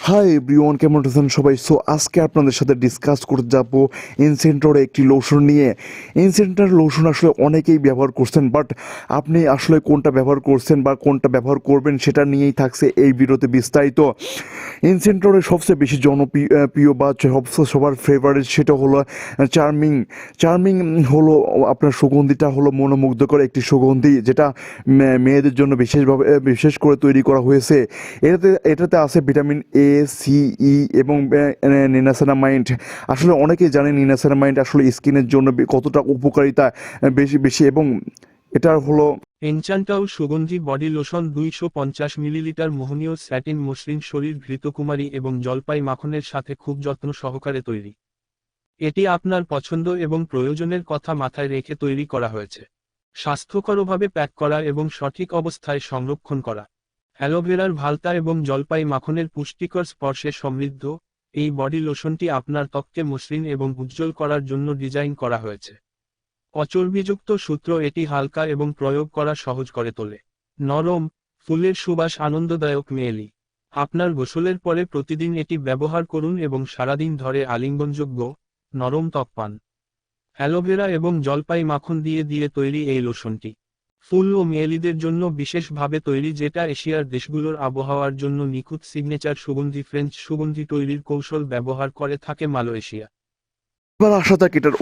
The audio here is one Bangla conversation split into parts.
হাই এভরিওয়ান, কেমন আছেন সবাই? সো আজকে আপনাদের সাথে ডিসকাস করতে যাব ইনসেন্টরের একটি লোশন নিয়ে। ইনসেন্টার লোশন আসলে অনেকেই ব্যবহার করছেন, বাট আপনি আসলে কোনটা ব্যবহার করছেন বা কোনটা ব্যবহার করবেন সেটা নিয়েই থাকছে এই ভিডিওতে বিস্তারিত। ইনসেন্টরের সবচেয়ে বেশি জনপ্রিয় বা সবার ফেভারিট সেটা হলো চার্মিং। চার্মিং হলো আপনার সুগন্ধিটা হলো মনোমুগ্ধকর একটি সুগন্ধি, যেটা মেয়েদের জন্য বিশেষ করে তৈরি করা হয়েছে। এটাতে আছে ভিটামিন এ, সি, ই এবং নিনাসেনামাইড। আসলে অনেকেই জানেন নিনাসেনামাইড আসলে স্কিনের জন্য কতটা উপকারিতা বেশি বেশি, এবং এটা হলো এনচান্টাউ সুগন্ধি বডি লোশন 250 মিলিলিটার মোহনীয় স্যাটিন মসৃণ শরীর ঘৃতকুমারী এবং জলপাই মাখনের সাথে খুব যত্ন সহকারে তৈরি। এটি আপনার পছন্দ এবং প্রয়োজনের কথা মাথায় রেখে তৈরি করা হয়েছে। স্বাস্থ্যকরভাবে প্যাক করা এবং সঠিক অবস্থায় সংরক্ষণ করা। অ্যালোভেরার ভালতা এবং জলপাই মাখনের পুষ্টিকর স্পর্শে সমৃদ্ধ, এই বডি লোশনটি আপনার ত্বককে মসৃণ এবং উজ্জ্বল করার জন্য ডিজাইন করা হয়েছে। অচর্বিযুক্ত সূত্র এটি হালকা এবং প্রয়োগ করা সহজ করে তোলে। নরম, ফুলের সুবাস আনন্দদায়ক মেয়েলি। আপনার গোসলের পরে প্রতিদিন এটি ব্যবহার করুন এবং সারাদিন ধরে আলিঙ্গনযোগ্য, নরম ত্বক পান। অ্যালোভেরা এবং জলপাই মাখন দিয়ে তৈরি এই লোশনটি ফুল ও মেয়েলিদের জন্য বিশেষভাবে তৈরি, যেটা এশিয়ার দেশগুলোর আবহাওয়ার জন্য নিখুঁত সিগনেচার সুগন্ধি ফ্রেঞ্চ সুগন্ধি তৈরির কৌশল ব্যবহার করে থাকে মালয়েশিয়া। এবার আসা যাক এটার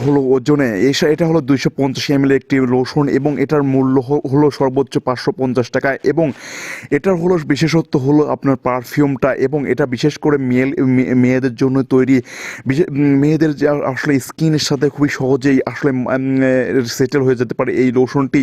হলো ওজনে। এটা হলো 250 ml একটি লোশন, এবং এটার মূল্য হলো সর্বোচ্চ 550 টাকা। এবং এটার হলো বিশেষত্ব হলো আপনার পারফিউমটা, এবং এটা বিশেষ করে মেয়েদের জন্য তৈরি। মেয়েদের যে আসলে স্কিনের সাথে খুবই সহজেই আসলে সেটেল হয়ে যেতে পারে এই লোশনটি।